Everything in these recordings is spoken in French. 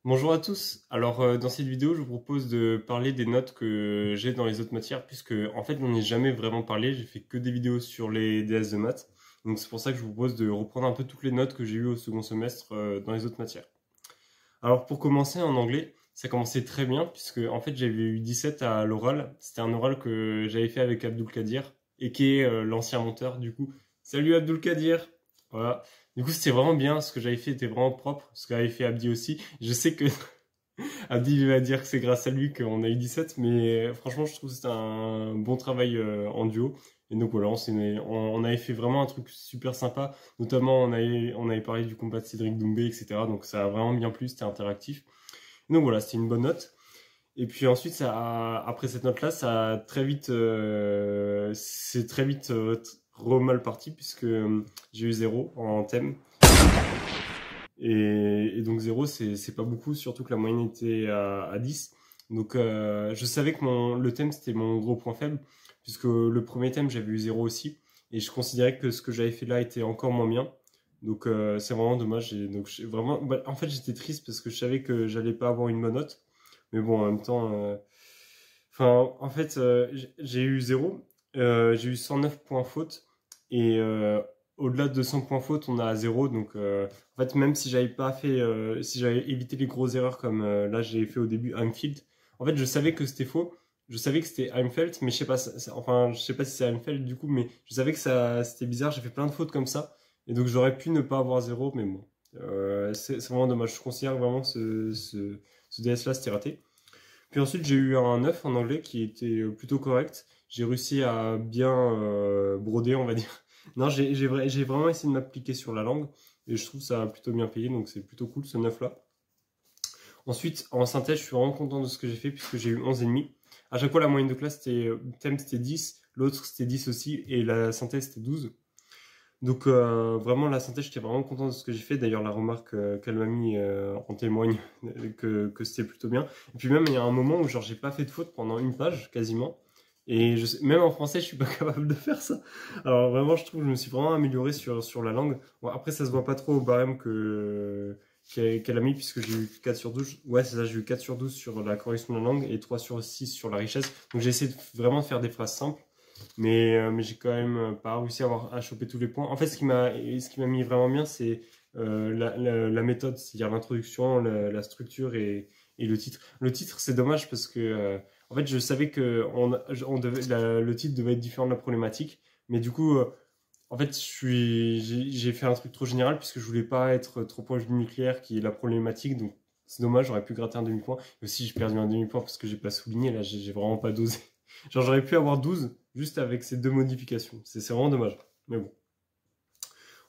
Bonjour à tous. Alors dans cette vidéo, je vous propose de parler des notes que j'ai dans les autres matières, puisque en fait, j'en ai jamais vraiment parlé. J'ai fait que des vidéos sur les DS de maths, donc c'est pour ça que je vous propose de reprendre un peu toutes les notes que j'ai eues au second semestre dans les autres matières. Alors pour commencer, en anglais, ça commençait très bien, puisque en fait, j'avais eu 17 à l'oral. C'était un oral que j'avais fait avec Abdul Kadir, et qui est l'ancien monteur. Du coup, salut Abdul Kadir. Voilà. Du coup, c'était vraiment bien. Ce que j'avais fait était vraiment propre. Ce qu'avait fait Abdi aussi. Je sais que Abdi il va dire que c'est grâce à lui qu'on a eu 17, mais franchement, je trouve que c'était un bon travail en duo. Et donc voilà, on avait fait vraiment un truc super sympa. Notamment, on avait parlé du combat de Cédric Doumbé, etc. Donc ça a vraiment bien plu, c'était interactif. Et donc voilà, c'était une bonne note. Et puis ensuite, après cette note-là, ça a très vite, c'est très vite mal parti puisque j'ai eu 0 en thème. Et donc 0, c'est pas beaucoup, surtout que la moyenne était à 10. Donc je savais que le thème, c'était mon gros point faible, puisque le premier thème, j'avais eu 0 aussi. Et je considérais que ce que j'avais fait là était encore moins bien. Donc c'est vraiment dommage. Vraiment, en fait, j'étais triste parce que je savais que j'allais pas avoir une bonne note. Mais bon, en même temps, en fait, j'ai eu 0. J'ai eu 109 points faute. Et au-delà de 100 points faute, on a 0. Donc, en fait, même si j'avais pas fait, si j'avais évité les grosses erreurs comme là j'ai fait au début Heimfeld, en fait, je savais que c'était faux. Je savais que c'était Heimfeld, mais je sais pas, enfin, je sais pas si c'est Heimfeld du coup, mais je savais que c'était bizarre. J'ai fait plein de fautes comme ça. Et donc, j'aurais pu ne pas avoir 0, mais bon. C'est vraiment dommage. Je considère vraiment ce DS-là, c'était raté. Puis ensuite, j'ai eu un 9 en anglais qui était plutôt correct. J'ai réussi à bien broder, on va dire. Non, j'ai vraiment essayé de m'appliquer sur la langue et je trouve ça a plutôt bien payé, donc c'est plutôt cool ce 9-là. Ensuite, en synthèse, je suis vraiment content de ce que j'ai fait puisque j'ai eu 11,5. À chaque fois, la moyenne de classe, thème c'était 10, l'autre c'était 10 aussi et la synthèse c'était 12. Donc vraiment la synthèse, j'étais vraiment content de ce que j'ai fait. D'ailleurs la remarque qu'elle m'a mis en témoigne que c'était plutôt bien. Et puis même il y a un moment où genre j'ai pas fait de faute pendant une page quasiment. Et même en français je suis pas capable de faire ça. Alors vraiment je trouve que je me suis vraiment amélioré sur la langue. Bon, après ça se voit pas trop au barème qu'elle a mis puisque j'ai eu 4 sur 12. Ouais c'est ça, j'ai eu 4 sur 12 sur la correction de la langue et 3 sur 6 sur la richesse. Donc j'ai essayé vraiment de faire des phrases simples. Mais j'ai quand même pas réussi à choper tous les points. En fait, ce qui m'a mis vraiment bien, c'est la méthode, c'est-à-dire l'introduction, la structure et le titre. Le titre, c'est dommage parce que, en fait, je savais que le titre devait être différent de la problématique. Mais du coup, en fait, j'ai fait un truc trop général puisque je voulais pas être trop proche du nucléaire qui est la problématique. Donc, c'est dommage, j'aurais pu gratter un demi-point. Et aussi, j'ai perdu un demi-point parce que j'ai pas souligné. Là, j'ai vraiment pas dosé. Genre, j'aurais pu avoir 12 juste avec ces deux modifications. C'est vraiment dommage. Mais bon.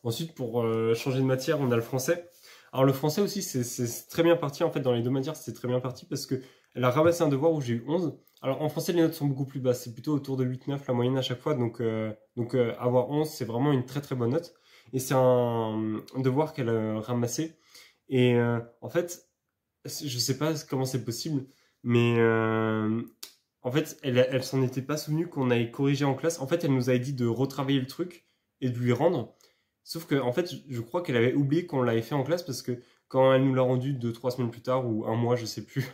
Ensuite, pour changer de matière, on a le français. Alors, le français aussi, c'est très bien parti. En fait, dans les deux matières, c'est très bien parti parce que elle a ramassé un devoir où j'ai eu 11. Alors, en français, les notes sont beaucoup plus basses. C'est plutôt autour de 8-9 la moyenne à chaque fois. Donc, avoir 11, c'est vraiment une très très bonne note. Et c'est un devoir qu'elle a ramassé. Et en fait, je sais pas comment c'est possible, mais en fait, elle s'en était pas souvenue qu'on avait corrigé en classe. En fait, elle nous avait dit de retravailler le truc et de lui rendre. Sauf que, en fait, je crois qu'elle avait oublié qu'on l'avait fait en classe parce que quand elle nous l'a rendu 2-3 semaines plus tard ou un mois, je sais plus.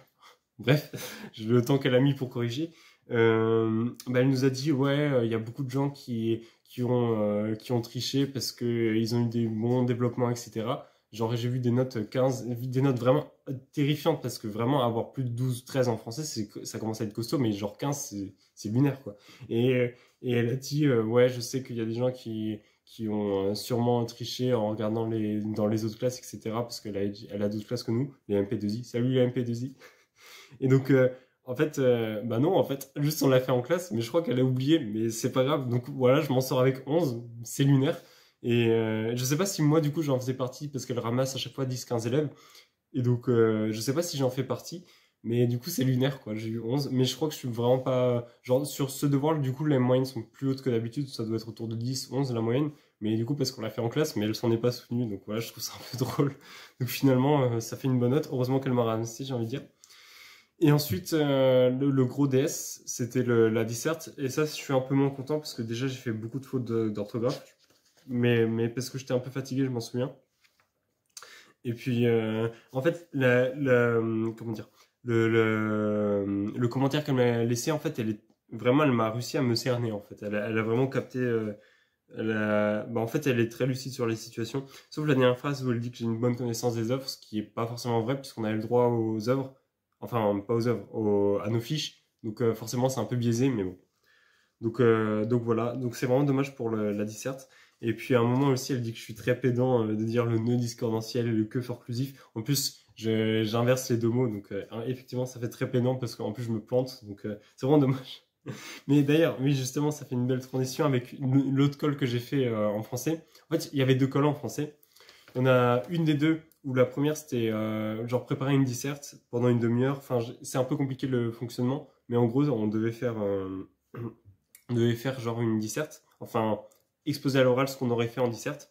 Bref, le temps qu'elle a mis pour corriger, elle nous a dit ouais, il y a beaucoup de gens qui ont triché parce que ils ont eu des bons développements, etc. Genre j'ai vu des notes 15, des notes vraiment terrifiantes parce que vraiment avoir plus de 12-13 en français, ça commence à être costaud, mais genre 15, c'est lunaire quoi. Et elle a dit ouais, je sais qu'il y a des gens qui ont sûrement triché en regardant dans les autres classes, etc. Parce elle a d'autres classes que nous, les MP2I. Salut les MP2I. Et donc, en fait, bah non, en fait, juste on l'a fait en classe, mais je crois qu'elle a oublié, mais c'est pas grave. Donc voilà, je m'en sors avec 11, c'est lunaire. Et je sais pas si moi, du coup, j'en faisais partie, parce qu'elle ramasse à chaque fois 10-15 élèves. Et donc, je sais pas si j'en fais partie, mais du coup, c'est lunaire, quoi. J'ai eu 11, mais je crois que je suis vraiment pas... Genre, sur ce devoir, du coup, les moyennes sont plus hautes que d'habitude, ça doit être autour de 10, 11, la moyenne. Mais du coup, parce qu'on l'a fait en classe, mais elle s'en est pas souvenue, donc voilà, je trouve ça un peu drôle. Donc finalement, ça fait une bonne note. Heureusement qu'elle m'a ramassé, j'ai envie de dire. Et ensuite, le gros DS, c'était la disserte. Et ça, je suis un peu moins content parce que déjà, j'ai fait beaucoup de fautes d'orthographe. Mais parce que j'étais un peu fatigué, je m'en souviens. Et puis, en fait, comment dire, le commentaire qu'elle m'a laissé, en fait, vraiment, elle m'a réussi à me cerner, en fait. Elle a vraiment capté, en fait, elle est très lucide sur les situations. Sauf la dernière phrase où elle dit que j'ai une bonne connaissance des œuvres, ce qui est pas forcément vrai, puisqu'on a le droit aux œuvres. Enfin, pas aux œuvres, à nos fiches. Donc, forcément, c'est un peu biaisé, mais bon. Donc voilà, donc c'est vraiment dommage pour la disserte. Et puis à un moment aussi, elle dit que je suis très pédant de dire le nœud discordantiel et le que forclusif. En plus, j'inverse les deux mots, donc effectivement, ça fait très pédant parce qu'en plus je me plante, donc c'est vraiment dommage. Mais d'ailleurs, oui, justement, ça fait une belle transition avec l'autre colle que j'ai fait en français. En fait, il y avait deux colles en français. Il y en a une des deux où la première c'était genre préparer une disserte pendant une demi-heure. Enfin, c'est un peu compliqué le fonctionnement, mais en gros, on devait faire genre une disserte, enfin exposer à l'oral ce qu'on aurait fait en disserte.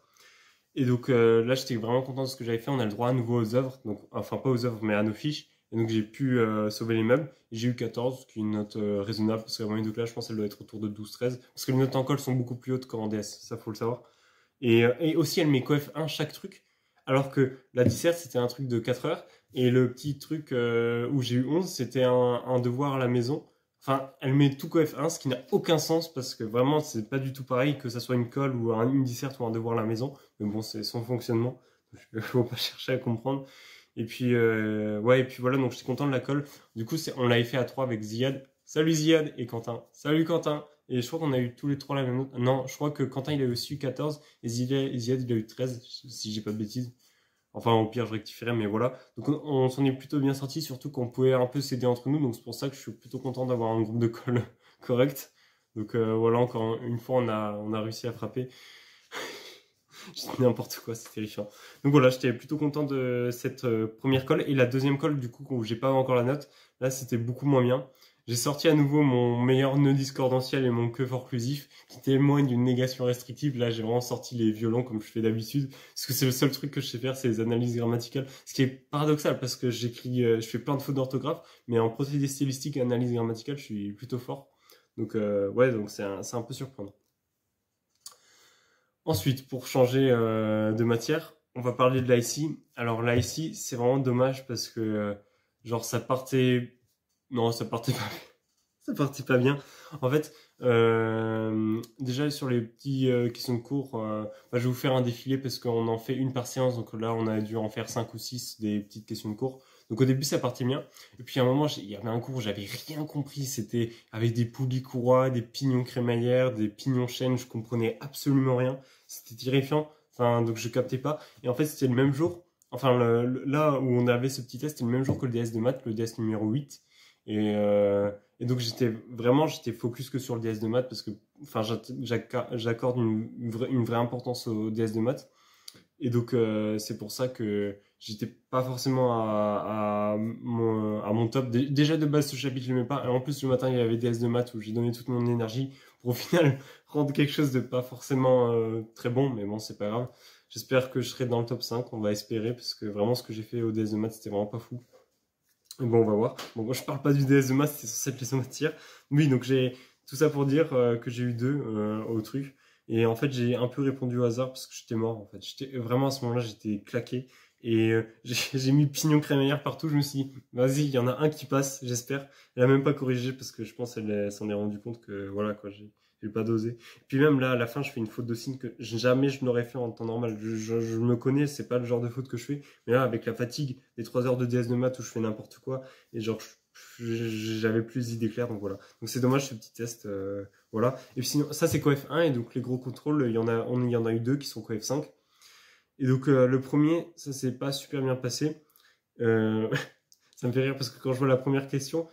Et donc là, j'étais vraiment content de ce que j'avais fait. On a le droit à nouveau aux œuvres, donc enfin pas aux œuvres, mais à nos fiches. Et donc j'ai pu sauver les meubles. Et j'ai eu 14, ce qui est une note raisonnable, parce que la moyenne de classe, je pense qu'elle doit être autour de 12-13. Parce que les notes en colle sont beaucoup plus hautes qu'en DS, ça faut le savoir. Et aussi, elle met coef 1 chaque truc, alors que la disserte, c'était un truc de 4 heures. Et le petit truc où j'ai eu 11, c'était un devoir à la maison. Enfin, elle met tout coef 1, ce qui n'a aucun sens parce que vraiment, c'est pas du tout pareil que ça soit une colle ou une disserte ou un devoir à la maison. Mais bon, c'est son fonctionnement. Je ne faut pas chercher à comprendre. Et puis, ouais, et puis voilà, donc j'étais content de la colle. Du coup, on l'avait fait à 3 avec Ziad. Salut Ziad et Quentin. Salut Quentin. Et je crois qu'on a eu tous les trois la même note. Non, je crois que Quentin il a eu aussi 14 et Ziad il a eu 13, si j'ai pas de bêtises. Enfin, au pire, je rectifierai, mais voilà. Donc, on s'en est plutôt bien sorti, surtout qu'on pouvait un peu s'aider entre nous. Donc, c'est pour ça que je suis plutôt content d'avoir un groupe de colle correct. Donc, voilà, encore une fois, on a réussi à frapper. Je dis n'importe quoi, c'est terrifiant. Donc, voilà, j'étais plutôt content de cette première colle. Et la deuxième colle, du coup, où j'ai pas encore la note, là, c'était beaucoup moins bien. J'ai sorti à nouveau mon meilleur nœud discordantiel et mon que forclusif qui témoigne d'une négation restrictive. Là, j'ai vraiment sorti les violons comme je fais d'habitude parce que c'est le seul truc que je sais faire, c'est les analyses grammaticales. Ce qui est paradoxal parce que je fais plein de fautes d'orthographe, mais en procédé stylistique et analyse grammaticale, je suis plutôt fort. Donc, ouais, donc c'est un peu surprenant. Ensuite, pour changer de matière, on va parler de l'IC. Alors, l'IC, c'est vraiment dommage parce que, genre, ça partait. Non, ça partait pas. Ça partait pas bien. En fait, déjà sur les petits questions de cours, je vais vous faire un défilé parce qu'on en fait une par séance. Donc là, on a dû en faire 5 ou 6 des petites questions de cours. Donc au début, ça partait bien. Et puis à un moment, il y avait un cours où j'avais rien compris. C'était avec des poulies courroies, des pignons crémaillères, des pignons chênes. Je comprenais absolument rien. C'était terrifiant. Enfin, donc je captais pas. Et en fait, c'était le même jour. Enfin, là où on avait ce petit test, c'était le même jour que le DS de maths, le DS numéro 8. Et donc j'étais focus que sur le DS de maths parce que enfin j'accorde une vraie importance au DS de maths. Et donc c'est pour ça que j'étais pas forcément à mon top. Déjà de base ce chapitre je l'aimais pas. Et en plus le matin il y avait DS de maths où j'ai donné toute mon énergie pour au final rendre quelque chose de pas forcément très bon. Mais bon c'est pas grave. J'espère que je serai dans le top 5. On va espérer parce que vraiment ce que j'ai fait au DS de maths c'était vraiment pas fou. Bon, on va voir. Bon, moi, je parle pas du DS de maths, c'est censé être les matières. Oui, donc j'ai tout ça pour dire que j'ai eu 2 au truc. Et en fait, j'ai un peu répondu au hasard parce que j'étais mort, en fait. J'étais vraiment à ce moment-là, j'étais claqué. Et j'ai mis pignon crémaillère partout. Je me suis dit, vas-y, il y en a un qui passe, j'espère. Elle a même pas corrigé parce que je pense qu'elle s'en est rendu compte que, voilà, quoi, j'ai pas dosé. Puis même là, à la fin, je fais une faute de signe que jamais je n'aurais fait en temps normal. Je me connais, c'est pas le genre de faute que je fais. Mais là, avec la fatigue des 3 heures de DS de maths où je fais n'importe quoi, et genre, j'avais plus d'idées claires, donc voilà. Donc c'est dommage ce petit test, voilà. Et puis sinon, ça c'est coef 1, et donc les gros contrôles, il y en a eu 2 qui sont coef 5. Et donc le premier, ça s'est pas super bien passé. Ça me fait rire parce que quand je vois la première question,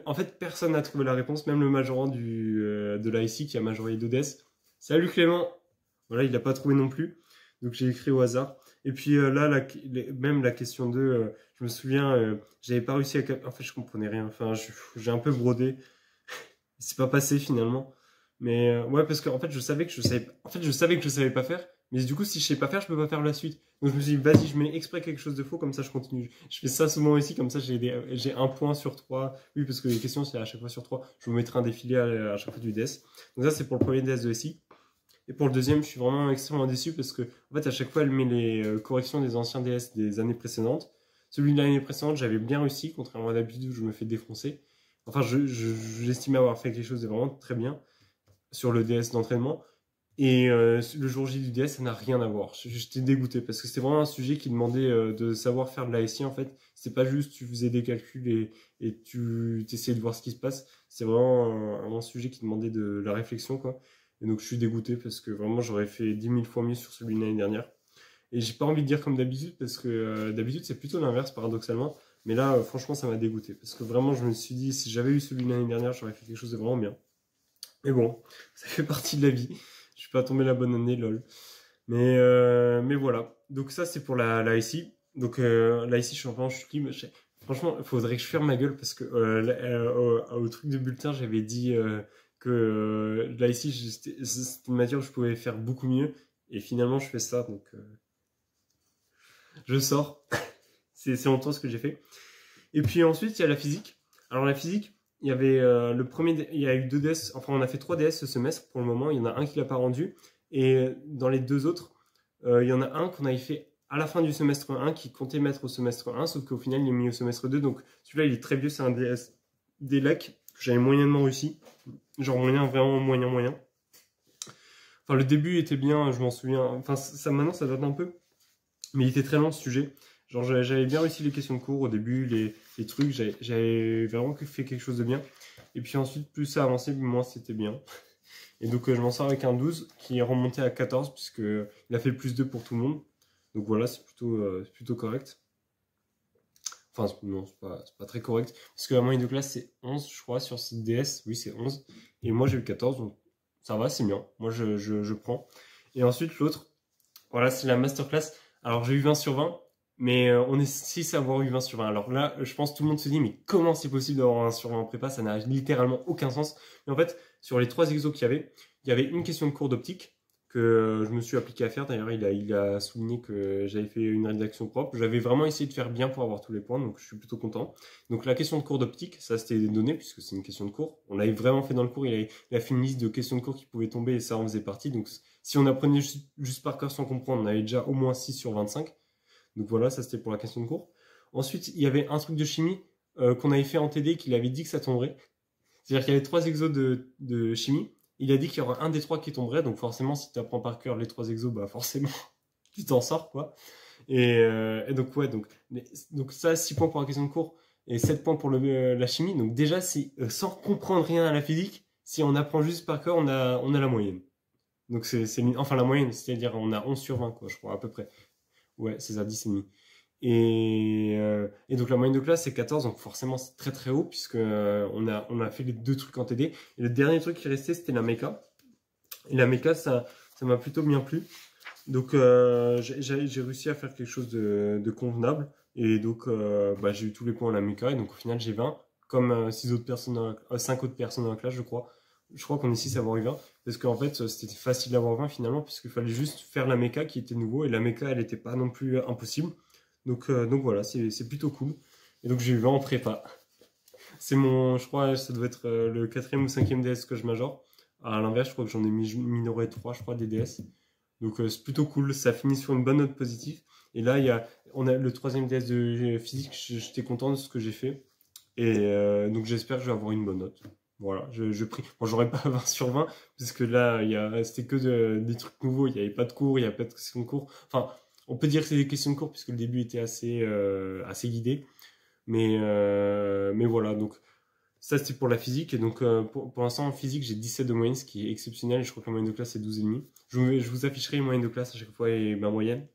en fait, personne n'a trouvé la réponse, même le majorant de l'AIC qui a majoré 2DS. Salut Clément! Voilà, il n'a pas trouvé non plus. Donc j'ai écrit au hasard. Et puis là, même la question 2, je me souviens, j'avais pas réussi à... En fait, je comprenais rien. Enfin, j'ai un peu brodé. C'est pas passé finalement. Mais ouais, parce qu'en fait, je savais que je savais pas faire. Mais du coup, si je sais pas faire, je peux pas faire la suite. Donc je me suis dit, vas-y, je mets exprès quelque chose de faux, comme ça je continue. Je fais ça souvent ici, comme ça j'ai un point sur 3. Oui, parce que les questions, c'est à chaque fois sur 3. Je vous mettrai un défilé à chaque fois du DS. Donc ça, c'est pour le premier DS de SI. Et pour le deuxième, je suis vraiment extrêmement déçu parce que, en fait, à chaque fois, elle met les corrections des anciens DS des années précédentes. Celui de l'année précédente, j'avais bien réussi, contrairement à d'habitude où je me fais défoncer. Enfin, j'estimais avoir fait quelque chose de vraiment très bien sur le DS d'entraînement. Et le jour J du DS, ça n'a rien à voir. J'étais dégoûté parce que c'était vraiment un sujet qui demandait de savoir faire de l'ASI en fait. C'est pas juste tu faisais des calculs et tu essayais de voir ce qui se passe. C'est vraiment un sujet qui demandait de la réflexion quoi. Et donc je suis dégoûté parce que vraiment j'aurais fait 10 000 fois mieux sur celui de l'année dernière. Et j'ai pas envie de dire comme d'habitude parce que d'habitude c'est plutôt l'inverse paradoxalement. Mais là franchement ça m'a dégoûté parce que vraiment je me suis dit si j'avais eu celui de l'année dernière j'aurais fait quelque chose de vraiment bien. Mais bon, ça fait partie de la vie. Je suis pas tombé la bonne année, lol. Mais voilà. Donc ça, c'est pour la IC. Donc la IC, je suis en chute libre. Franchement, il faudrait que je ferme ma gueule parce que au truc de bulletin, j'avais dit que la IC, c'était une matière où je pouvais faire beaucoup mieux. Et finalement, je fais ça. Donc je sors. C'est honteux ce que j'ai fait. Et puis ensuite, il y a la physique. Alors la physique, il y avait il y a eu 2 DS, enfin on a fait 3 DS ce semestre pour le moment, il y en a un qui l'a pas rendu, et dans les 2 autres, il y en a un qu'on avait fait à la fin du semestre 1, qui comptait mettre au semestre 1, sauf qu'au final il est mis au semestre 2, donc celui-là il est très vieux, c'est un DS DELAC, que j'avais moyennement réussi, genre moyen, vraiment moyen. Enfin le début était bien, je m'en souviens, enfin ça maintenant ça date un peu, mais il était très long ce sujet. Genre j'avais bien réussi les questions de cours au début, les trucs, j'avais vraiment fait quelque chose de bien. Et puis ensuite, plus ça avançait, plus moins c'était bien. Et donc je m'en sors avec un 12 qui est remonté à 14 puisque il a fait plus 2 pour tout le monde. Donc voilà, c'est plutôt correct. Enfin non, c'est pas très correct. Parce que la moyenne de classe c'est 11 je crois sur ce DS. Oui c'est 11. Et moi j'ai eu 14 donc ça va, c'est bien. Moi je prends. Et ensuite l'autre, voilà c'est la masterclass. Alors j'ai eu 20 sur 20. Mais on est 6 à avoir eu 20 sur 20. Alors là, je pense que tout le monde se dit, mais comment c'est possible d'avoir 20 sur 20 en prépa? Ça n'a littéralement aucun sens. Mais en fait, sur les 3 exos qu'il y avait une question de cours d'optique que je me suis appliqué à faire. D'ailleurs, il a souligné que j'avais fait une rédaction propre. J'avais vraiment essayé de faire bien pour avoir tous les points, donc je suis plutôt content. Donc la question de cours d'optique, ça c'était donné puisque c'est une question de cours. On l'avait vraiment fait dans le cours. Il a fait une liste de questions de cours qui pouvaient tomber et ça en faisait partie. Donc si on apprenait juste par cœur sans comprendre, on avait déjà au moins 6 sur 25. Donc voilà, ça c'était pour la question de cours. Ensuite, il y avait un truc de chimie qu'on avait fait en TD qu'il avait dit que ça tomberait. C'est-à-dire qu'il y avait 3 exos de chimie. Il a dit qu'il y aura un des 3 qui tomberait. Donc forcément, si tu apprends par cœur les 3 exos, bah forcément, tu t'en sors quoi. Et donc ouais, donc ça, 6 points pour la question de cours et 7 points pour la chimie. Donc déjà, sans comprendre rien à la physique, si on apprend juste par cœur, on a la moyenne. Donc enfin la moyenne, c'est-à-dire on a 11 sur 20 quoi, je crois à peu près. Ouais, c'est ça, 10,5. Et donc la moyenne de classe c'est 14, donc forcément c'est très très haut puisque on a fait les 2 trucs en TD. Et le dernier truc qui restait c'était la méca. Et la méca ça m'a plutôt bien plu. Donc j'ai réussi à faire quelque chose de convenable. Et donc j'ai eu tous les points à la méca et donc au final j'ai 20. Comme 5 autres personnes dans la classe je crois. Je crois qu'on est 6 à avoir eu 20. Parce qu'en fait, c'était facile d'avoir 20 finalement, puisqu'il fallait juste faire la méca qui était nouveau. Et la méca, elle n'était pas non plus impossible. Donc voilà, c'est plutôt cool. Et donc j'ai eu 20 en prépa. Je crois, ça doit être le 4e ou 5e DS que je majore. À l'inverse, je crois que j'en ai minoré 3, je crois, des DS. Donc c'est plutôt cool. Ça finit sur une bonne note positive. Et là, on a le 3e DS de physique. J'étais content de ce que j'ai fait. Et donc j'espère que je vais avoir une bonne note. Voilà, je prie. Bon, j'aurais pas 20 sur 20, parce que là, c'était que des trucs nouveaux. Il n'y avait pas de cours, il n'y a pas de questions de cours. Enfin, on peut dire que c'est des questions de cours, puisque le début était assez guidé. Mais voilà, donc ça c'était pour la physique. Et donc pour l'instant, en physique, j'ai 17 de moyenne, ce qui est exceptionnel. Et je crois que la moyenne de classe est 12,5. Je vous afficherai les moyennes de classe à chaque fois et ma moyenne.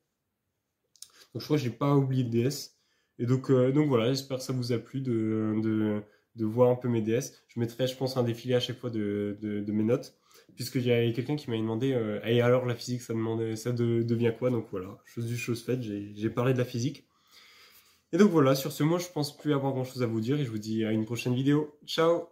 Donc je crois que j'ai pas oublié de DS. Et donc voilà, j'espère que ça vous a plu de voir un peu mes DS. Je mettrai, je pense, un défilé à chaque fois de mes notes. Puisqu'il y a quelqu'un qui m'avait demandé et alors la physique, ça devient quoi? Donc voilà, chose faite, j'ai parlé de la physique. Et donc voilà, sur ce, moi je pense plus avoir grand chose à vous dire et je vous dis à une prochaine vidéo. Ciao!